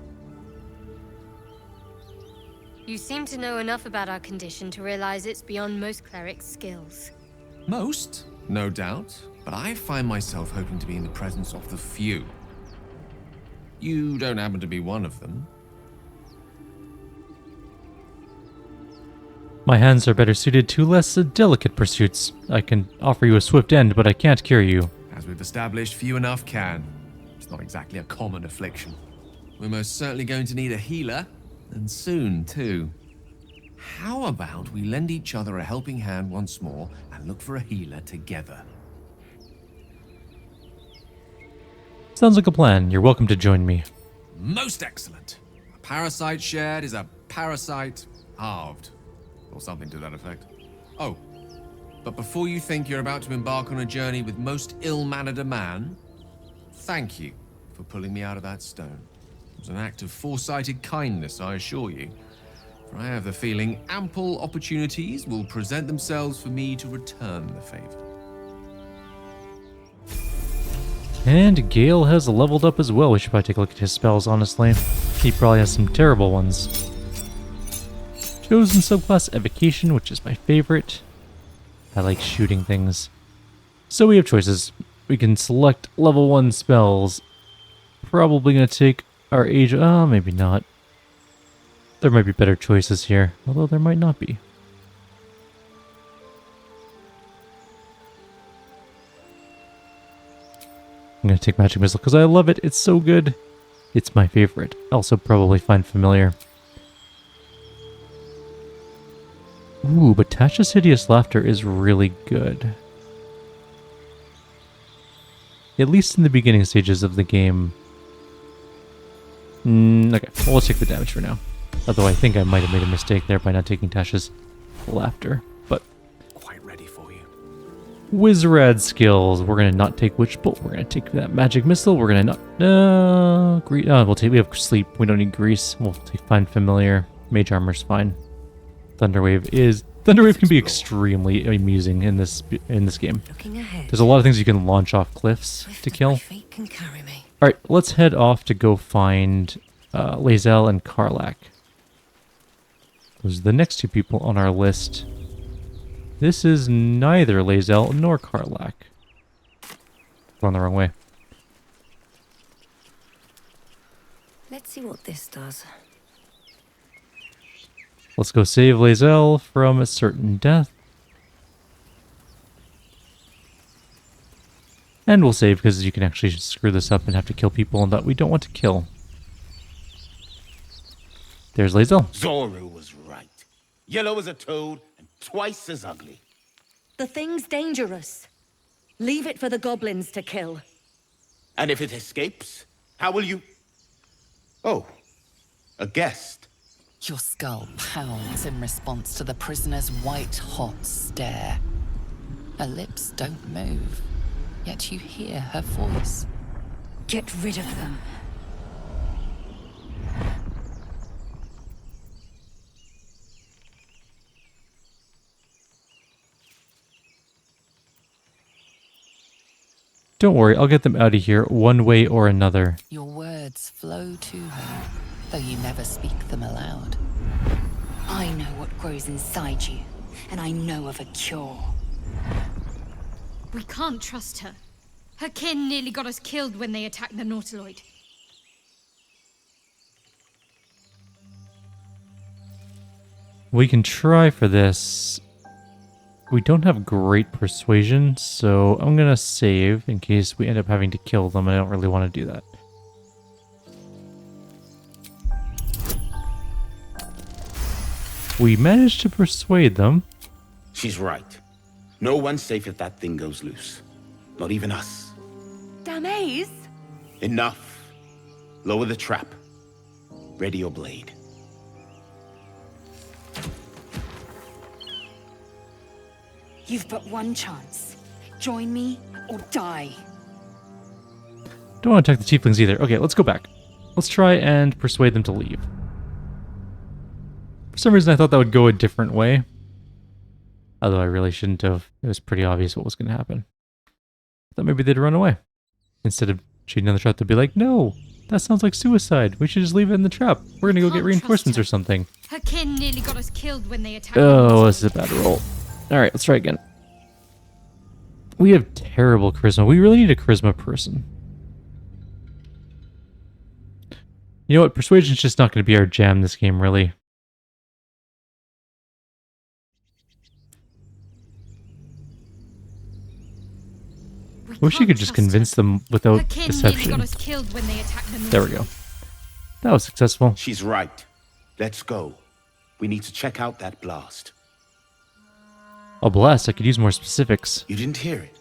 You seem to know enough about our condition to realize it's beyond most clerics' skills. Most, no doubt, but I find myself hoping to be in the presence of the few. You don't happen to be one of them. My hands are better suited to less delicate pursuits. I can offer you a swift end, but I can't cure you. As we've established, few enough can. It's not exactly a common affliction. We're most certainly going to need a healer, and soon, too. How about we lend each other a helping hand once more and look for a healer together? Sounds like a plan. You're welcome to join me. Most excellent. A parasite shared is a parasite halved. Or something to that effect. Oh, but before you think you're about to embark on a journey with most ill-mannered a man, thank you for pulling me out of that stone. It was an act of foresighted kindness, I assure you. For I have the feeling ample opportunities will present themselves for me to return the favor. And Gale has leveled up as well. We should probably take a look at his spells, honestly. He probably has some terrible ones. Chosen subclass Evocation, which is my favorite. I like shooting things. So we have choices. We can select level 1 spells. Probably going to take our age... Oh, maybe not. There might be better choices here, although there might not be. I'm going to take Magic Missile because I love it. It's so good. It's my favorite. Also probably find familiar. Ooh, but Tasha's Hideous Laughter is really good. At least in the beginning stages of the game. Okay, well, let's take the damage for now. Although I think I might have made a mistake there by not taking Tasha's Laughter. But Quite ready for you. Wizrad skills. We're going to not take Witch Bolt. We're going to take that Magic Missile. We're going to not... we have Sleep. We don't need Grease. We'll take Find Familiar. Mage Armor's fine. Thunderwave is Thunderwave can be extremely amusing in this game. Looking ahead. There's a lot of things you can launch off cliffs to kill. Feet can carry me. All right, let's head off to go find Lae'zel and Karlach. Those are the next two people on our list. This is neither Lae'zel nor Karlach. Going the wrong way. Let's see what this does. Let's go save Lae'zel from a certain death. And we'll save because you can actually screw this up and have to kill people that we don't want to kill. There's Lae'zel. Zoru was right. Yellow as a toad and twice as ugly. The thing's dangerous. Leave it for the goblins to kill. And if it escapes, how will you... Oh, a guest. Your skull pounds in response to the prisoner's white-hot stare. Her lips don't move, yet you hear her voice. Get rid of them. Don't worry, I'll get them out of here one way or another. Your words flow to her, though you never speak them aloud. I know what grows inside you, and I know of a cure. We can't trust her. Her kin nearly got us killed when they attacked the Nautiloid. We can try for this. We don't have great persuasion, so I'm gonna save in case we end up having to kill them. I don't really want to do that. We managed to persuade them. She's right. No one's safe if that thing goes loose. Not even us. Damaze? Enough. Lower the trap. Ready your blade. You've but one chance. Join me or die. Don't want to attack the tieflings either. Okay, let's go back. Let's try and persuade them to leave. For some reason I thought that would go a different way. Although I really shouldn't have. It was pretty obvious what was going to happen. I thought maybe they'd run away. Instead of shooting down the trap, they'd be like, no, that sounds like suicide. We should just leave it in the trap. We're going to go get reinforcements or something. Her kin nearly got us killed when they attacked. Oh, this is a bad roll. Alright, let's try again. We have terrible charisma. We really need a charisma person. You know what? Persuasion's just not going to be our jam this game, really. I wish you could just convince them without deception. There we go. That was successful. She's right. Let's go. We need to check out that blast. A blast? I could use more specifics. You didn't hear it.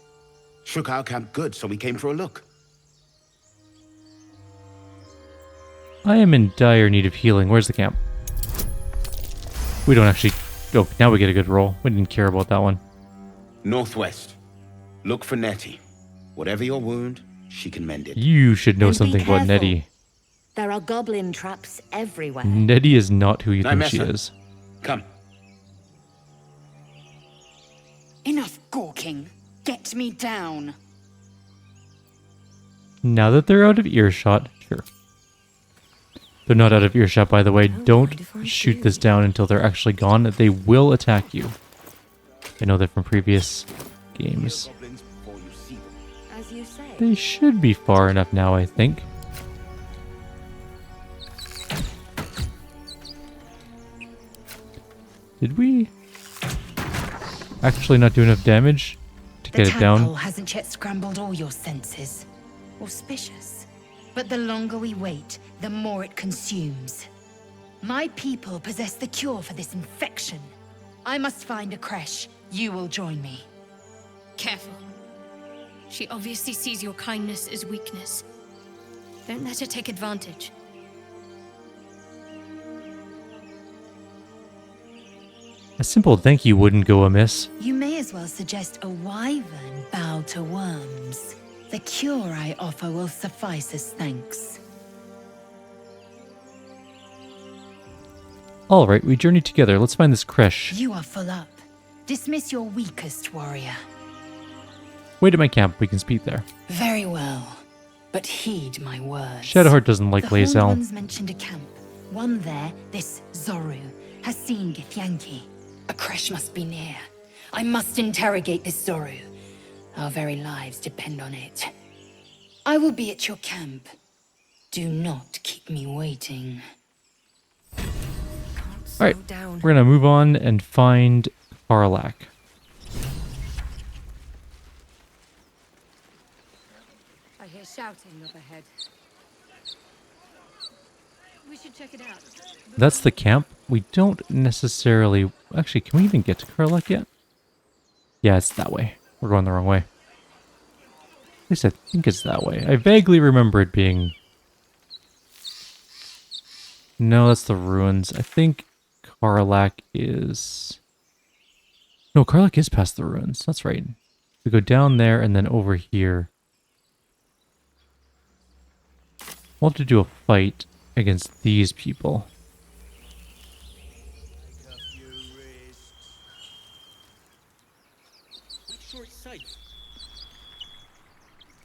Shook our camp good, so we came for a look. I am in dire need of healing. Where's the camp? We don't actually... Oh, now we get a good roll. We didn't care about that one. Northwest. Look for Nettie. Whatever your wound, she can mend it. You should know And be something about careful. Nettie. There are goblin traps everywhere. Nettie is not who you think she Nymessa. is. Come. Enough gawking. Get me down. Now that they're out of earshot, sure. They're not out of earshot, by the way. Don't shoot this down until they're actually gone. They will attack you. I know that from previous games. As you say. They should be far enough now, I think. Did we actually not do enough damage to get it down? The tadpole hasn't yet scrambled all your senses. Auspicious. But the longer we wait, the more it consumes. My people possess the cure for this infection. I must find a creche. You will join me. Careful. She obviously sees your kindness as weakness. Don't let her take advantage. A simple thank you wouldn't go amiss. You may as well suggest a wyvern bow to worms. The cure I offer will suffice as thanks. Alright, we journey together. Let's find this creche. You are full up. Dismiss your weakest warrior. Wait at my camp. We can speak there. Very well, but heed my words. Shadowheart doesn't like The Horned Lae'zel. Ones mentioned a camp. One there, this Zoru, has seen Githyanki. A crash must be near. I must interrogate this Zoru. Our very lives depend on it. I will be at your camp. Do not keep me waiting. Alright, we're gonna move on and find Karlach. I hear shouting up ahead. We should check it out. That's the camp. We don't necessarily... Actually, can we even get to Karlach yet? Yeah, it's that way. We're going the wrong way. At least I think it's that way. I vaguely remember it being... No, that's the ruins. I think Karlach is... No, Karlach is past the ruins. That's right. We go down there and then over here. We'll have to do a fight against these people.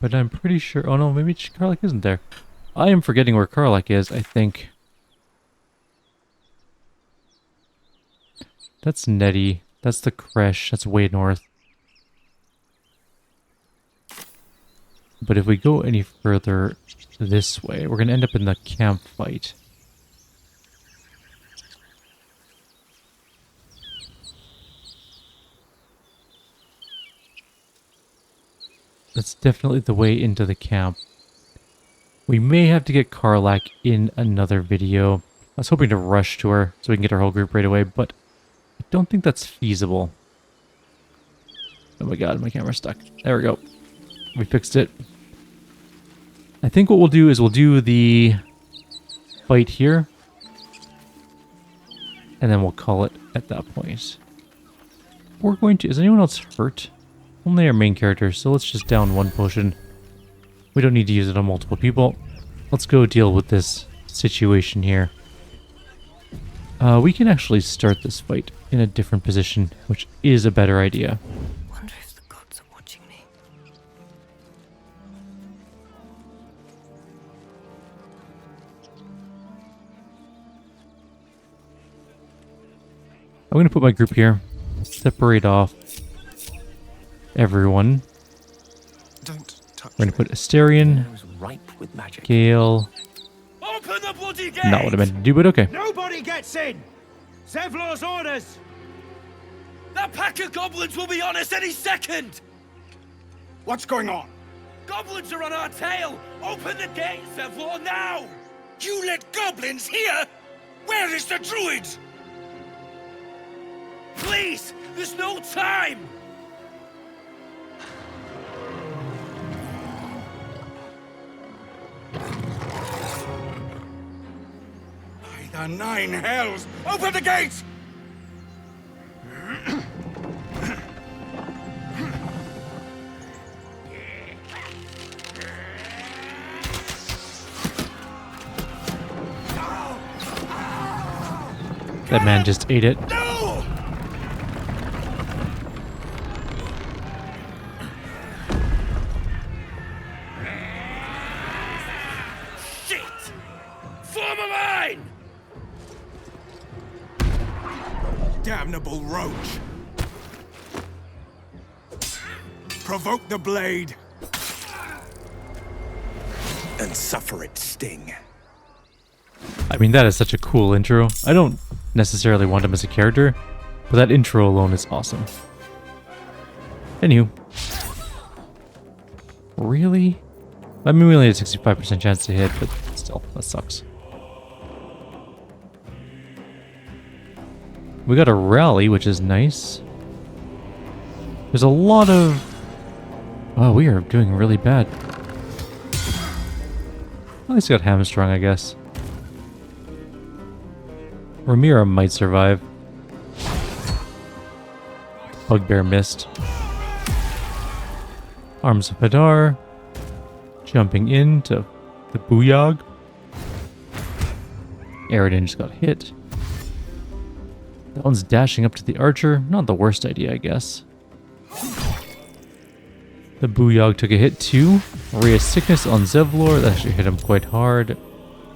But I'm pretty sure... Oh no, maybe Karlach isn't there. I am forgetting where Karlach is, I think. That's Nettie. That's the Kresh. That's way north. But if we go any further this way, we're going to end up in the camp fight. That's definitely the way into the camp. We may have to get Karlach in another video. I was hoping to rush to her so we can get our whole group right away, but I don't think that's feasible. Oh my god, my camera's stuck. There we go. We fixed it. I think what we'll do is we'll do the fight here. And then we'll call it at that point. We're going to... Is anyone else hurt? Only our main character, so let's just down one potion. We don't need to use it on multiple people. Let's go deal with this situation here. We can actually start this fight in a different position, which is a better idea. Wonder if the gods are watching me. I'm going to put my group here. Separate off everyone. We're going to put Asterion, Gale. Open the bloody gate! Not what I meant to do, but okay. Nobody gets in! Zevlor's orders! That pack of goblins will be on us any second! What's going on? Goblins are on our tail! Open the gate, Zevlor, now! You let goblins here? Where is the druid? Please! There's no time! By the 9 hells! Open the gates! That man just ate it. No! Shit! Form a line! Damnable roach! Provoke the blade! And suffer its sting. I mean, that is such a cool intro. I don't necessarily want him as a character, but that intro alone is awesome. Anywho. Really? I mean, we only had a 65% chance to hit, but still, that sucks. We got a rally, which is nice. There's a lot of... Oh, we are doing really bad. At least we got hamstrung, I guess. Rhaenyra might survive. Bugbear missed. Arms of Hadar. Jumping into the Booyog. Aerodin just got hit. That one's dashing up to the archer. Not the worst idea, I guess. The Booyog took a hit too. Ray of Sickness on Zevlor. That actually hit him quite hard.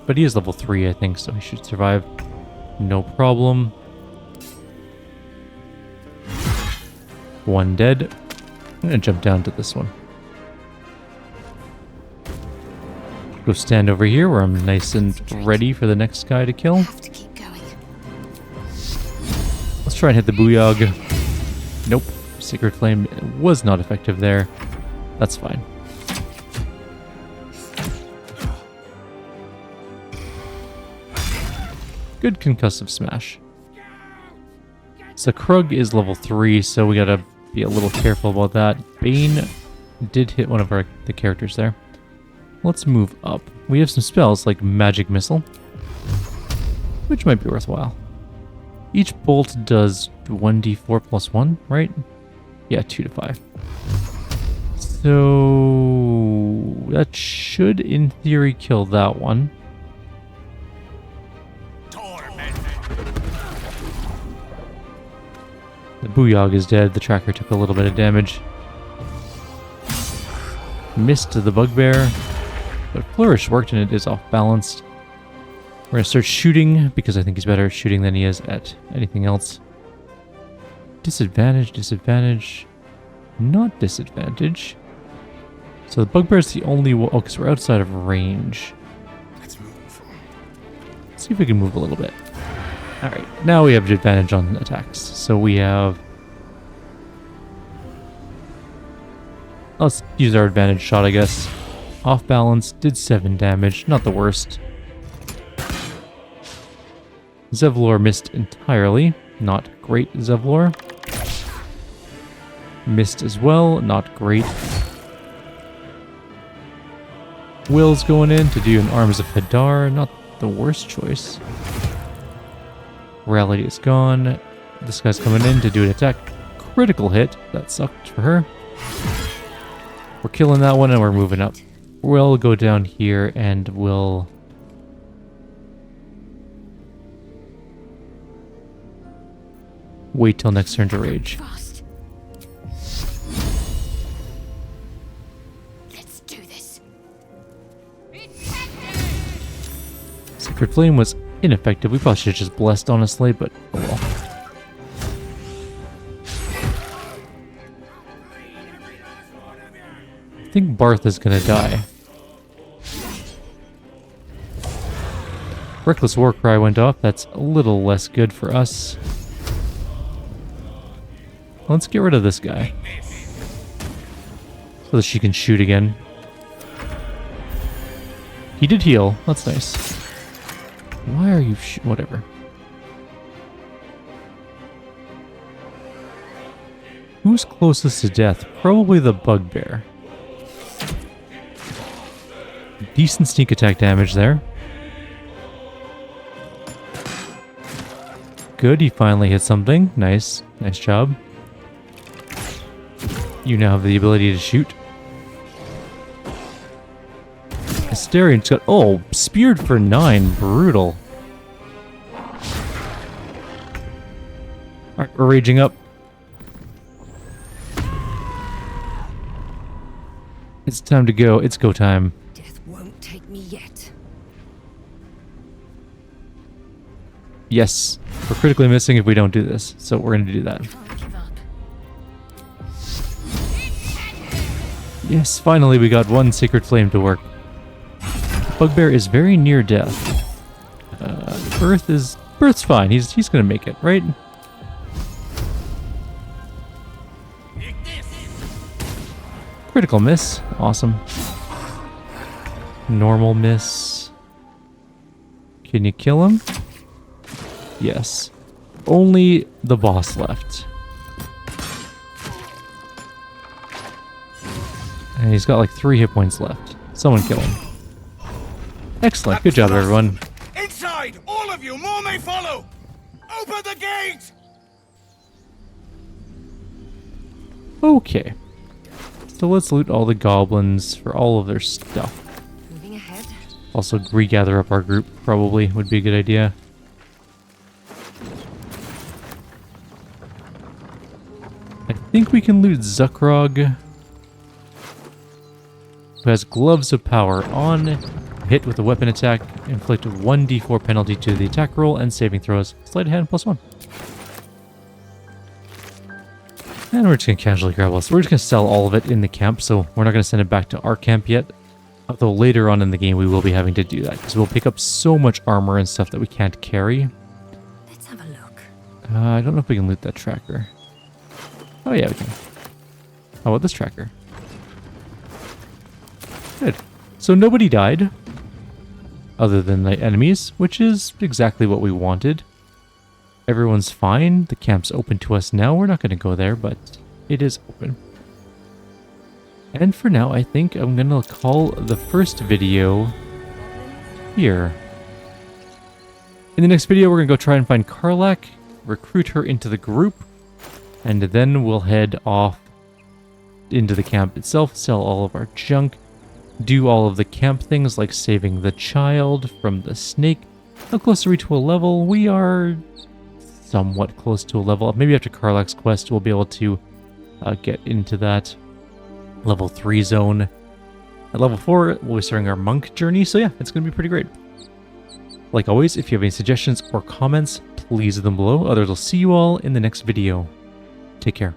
But he is level 3, I think, so he should survive. No problem. One dead. I'm gonna jump down to this one. Go stand over here where I'm nice and ready for the next guy to kill. Let's try and hit the Booyog. Nope. Sacred Flame was not effective there. That's fine. Good concussive smash. So Krug is level 3, so we gotta be a little careful about that. Bane did hit one of the characters there. Let's move up. We have some spells like Magic Missile, which might be worthwhile. Each bolt does 1d4 plus 1, right? Yeah, 2 to 5. So that should, in theory, kill that one. The Booyog is dead. The tracker took a little bit of damage. Missed the Bugbear, but Flourish worked and it is off balanced. We're going to start shooting because I think he's better at shooting than he is at anything else. Disadvantage, disadvantage, not disadvantage. So the Bugbear is the only one. Oh, because we're outside of range. Let's move. Let's see if we can move a little bit. Alright, now we have advantage on attacks. So we have... Let's use our advantage shot, I guess. Off balance, did 7 damage, not the worst. Zevlor missed entirely, not great Zevlor. Missed as well, not great. Will's going in to do an Arms of Hadar, not the worst choice. Reality is gone. This guy's coming in to do an attack. Critical hit. That sucked for her. We're killing that one and we're moving up. We'll go down here and we'll... wait till next turn to rage. Let's do this. Sacred Flame was ineffective. We probably should have just blessed, honestly, but oh well. I think Barth is gonna die. Reckless Warcry went off. That's a little less good for us. Let's get rid of this guy so that she can shoot again. He did heal. That's nice. Why are you whatever. Who's closest to death? Probably the Bugbear. Decent sneak attack damage there. Good, he finally hit something. Nice. Nice job. You now have the ability to shoot. Asterian's got... Oh, speared for 9. Brutal. Alright, we're raging up. It's time to go. It's go time. Death won't take me yet. Yes. We're critically missing if we don't do this. So we're going to do that. Yes, finally we got one Sacred Flame to work. Bugbear is very near death. Earth's fine. He's gonna make it, right? Critical miss. Awesome. Normal miss. Can you kill him? Yes. Only the boss left. And he's got like 3 hit points left. Someone kill him. Excellent. Good job, everyone. Inside! All of you! More may follow! Open the gate! Okay. So let's loot all the goblins for all of their stuff. Moving ahead. Also regather up our group probably would be a good idea. think we can loot Zukrog, who has Gloves of Power on. Hit with a weapon attack, inflict 1d4 penalty to the attack roll and saving throws. Sleight of hand +1. And we're just going to casually grab all this. We're just going to sell all of it in the camp, so we're not going to send it back to our camp yet. Although later on in the game we will be having to do that, because we'll pick up so much armor and stuff that we can't carry. Let's have a look. I don't know if we can loot that tracker. Oh yeah, we can. How about this tracker? Good. So nobody died, other than the enemies, which is exactly what we wanted. Everyone's fine. The camp's open to us now. We're not going to go there, but it is open. And for now, I think I'm going to call the first video here. In the next video, we're going to go try and find Karlach, recruit her into the group, and then we'll head off into the camp itself, sell all of our junk, do all of the camp things like saving the child from the snake. How close are we to a level? We are somewhat close to a level. Maybe after Karlach's quest, we'll be able to get into that level 3 zone. At level 4, we'll be starting our monk journey. So yeah, it's going to be pretty great. Like always, if you have any suggestions or comments, please leave them below. Others will see you all in the next video. Take care.